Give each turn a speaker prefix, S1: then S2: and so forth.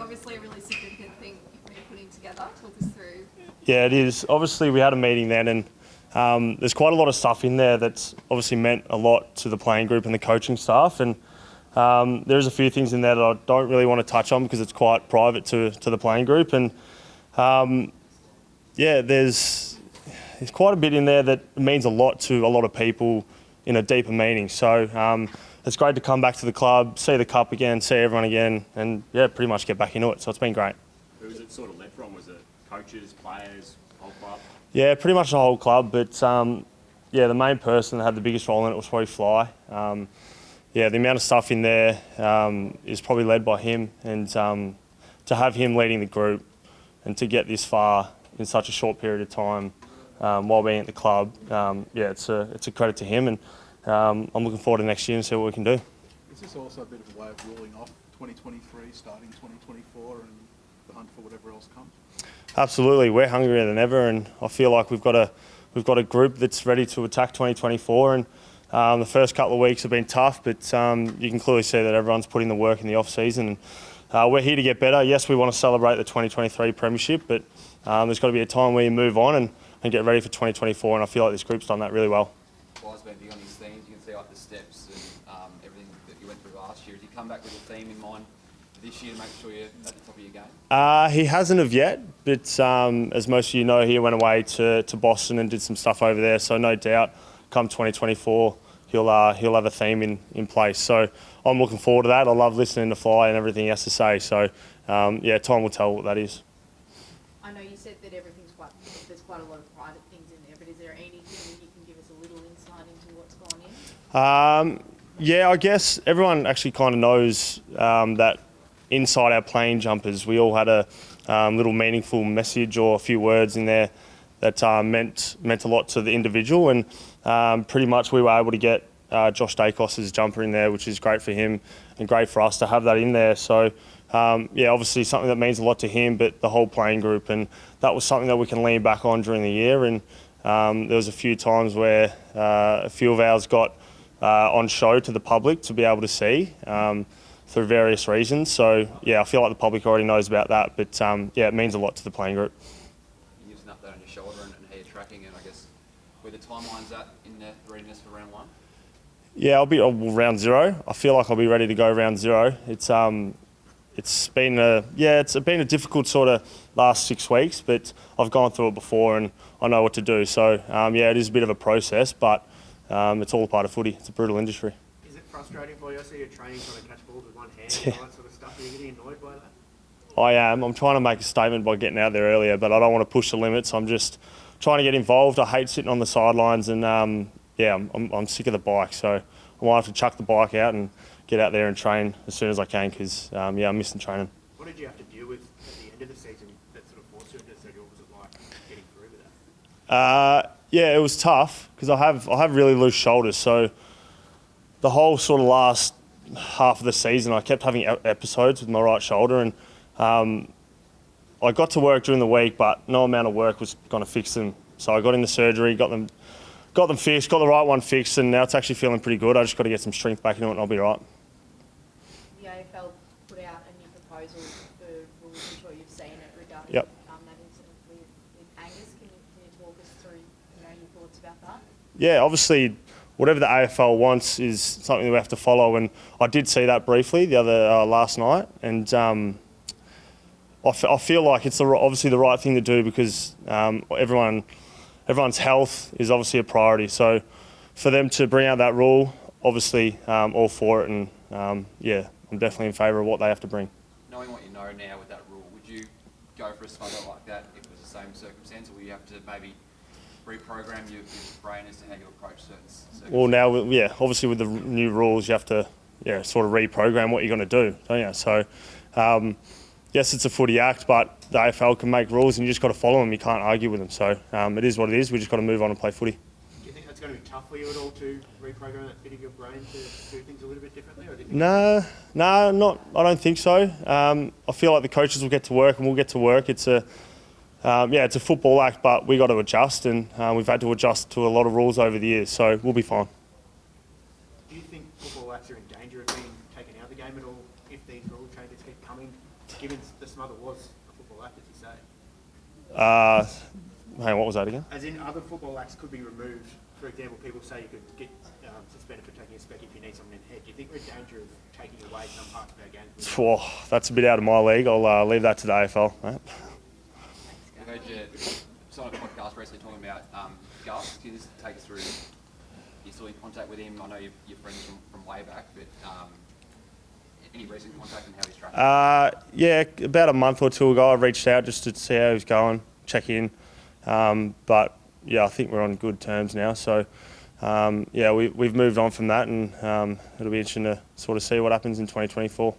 S1: obviously a really significant thing you've been putting together. Talk us through.
S2: Yeah, it is. Obviously, we had a meeting then, and there's quite a lot of stuff in there that's obviously meant a lot to the playing group and the coaching staff. And there's a few things in there that I don't really want to touch on because it's quite private to the playing group. And yeah, there's quite a bit in there that means a lot to a lot of people in a deeper meaning. So it's great to come back to the club, see the cup again, see everyone again, and yeah, pretty much get back into it. So it's been great.
S3: Who was it sort of led from? Was it coaches, players, whole club?
S2: Yeah, pretty much the whole club. But yeah, the main person that had the biggest role in it was probably Fly. Yeah, the amount of stuff in there is probably led by him, and to have him leading the group and to get this far in such a short period of time while being at the club, yeah, it's a credit to him, and I'm looking forward to next year and see what we can do.
S4: Is this also a bit of a way of ruling off 2023, starting 2024, and the hunt for whatever else comes?
S2: Absolutely, we're hungrier than ever, and I feel like we've got a group that's ready to attack 2024. And the first couple of weeks have been tough, but you can clearly see that everyone's putting the work in the off season. We're here to get better. Yes, we want to celebrate the 2023 Premiership, but there's got to be a time where you move on and get ready for 2024. And I feel like this group's done that really well.
S5: Fly's been big on his themes. You can see like the steps and everything that you went through last year. Did you come back with a theme in mind for this year to make sure you're at the top of your game?
S2: He hasn't of yet, but as most of you know, he went away to Boston and did some stuff over there. So no doubt, come 2024, he'll have a theme in place. So I'm looking forward to that. I love listening to Fly and everything he has to say. So yeah, time will tell what that is.
S1: I know you said that there's quite a lot of private things in there, but is there anything that you can give us a little insight into what's gone in?
S2: Yeah, I guess everyone actually kind of knows that inside our playing jumpers, we all had a little meaningful message or a few words in there that meant a lot to the individual, and pretty much we were able to get Josh Dacos's jumper in there, which is great for him and great for us to have that in there. So yeah, obviously something that means a lot to him, but the whole playing group, and that was something that we can lean back on during the year. And there was a few times where a few of ours got on show to the public to be able to see through various reasons. So yeah, I feel like the public already knows about that, but yeah, it means a lot to the playing group.
S5: You give us an update on your shoulder and how you're tracking, and I guess where the timeline's at in the readiness for round one?
S2: Yeah, I'll be round 0. I feel like I'll be ready to go round 0. It's been a difficult sort of last 6 weeks, but I've gone through it before and I know what to do. So yeah, it is a bit of a process, but it's all a part of footy. It's a brutal industry.
S6: Is it frustrating for you? I see you're training trying to catch balls with one hand and all that sort of stuff. Are you getting annoyed by that?
S2: I am. I'm trying to make a statement by getting out there earlier, but I don't want to push the limits. I'm just trying to get involved. I hate sitting on the sidelines, and yeah, I'm sick of the bike. So I might have to chuck the bike out and get out there and train as soon as I can, because yeah, I'm missing training.
S6: What did you have to deal with at the end of the season that sort of forced you into surgery? What was it like getting through with that?
S2: Yeah, it was tough because I have really loose shoulders. So the whole sort of last half of the season, I kept having episodes with my right shoulder, and I got to work during the week, but no amount of work was going to fix them. So I got into surgery, got them fixed, got the right one fixed, and now it's actually feeling pretty good. I just got to get some strength back into it, and I'll be right.
S1: The AFL put out a new proposal for rules. I'm sure you've seen it regarding
S2: Yep.
S1: that incident with Angus. Can you talk us through your thoughts about that?
S2: Yeah, obviously, whatever the AFL wants is something that we have to follow, and I did see that briefly the other last night, and I feel like it's obviously the right thing to do because everyone's health is obviously a priority. So for them to bring out that rule, obviously all for it, and yeah, I'm definitely in favour of what they have to bring.
S5: Knowing what you know now with that rule, would you go for a smother like that if it was the same circumstance, or will you have to maybe reprogram your brain as to how you approach certain circumstances?
S2: Well, now, yeah, obviously with the new rules, you have to sort of reprogram what you're going to do, don't you? So yes, it's a footy act, but the AFL can make rules and you just got to follow them. You can't argue with them. So it is what it is. We just got to move on and play footy.
S6: Do you think that's going to be tough for you at all to reprogram that bit of your brain to do things a little bit differently? Or do you think
S2: No, I don't think so. I feel like the coaches will get to work and we'll get to work. It's a football act, but we got to adjust, and we've had to adjust to a lot of rules over the years. So we'll be fine.
S6: Do you think football acts are in danger of being taken out of the game at all if these rule changes keep coming given the smother was a football act, as you say.
S2: Hang on, what was that again?
S6: As in, other football acts could be removed. For example, people say you could get suspended for taking a spec if you need someone in head. Do you think we're in danger of taking away some parts of our game?
S2: Whoa, that's a bit out of my league. I'll leave that to the AFL. Mate.
S5: We heard you on a podcast recently talking about Gus. Can you just take us through? You still in contact with him? I know you're friends from way back, but any recent contact and how he's tracking?
S2: Yeah, about a month or two ago, I reached out just to see how he's going, check in. But yeah, I think we're on good terms now. So yeah, we've moved on from that, and it'll be interesting to sort of see what happens in 2024.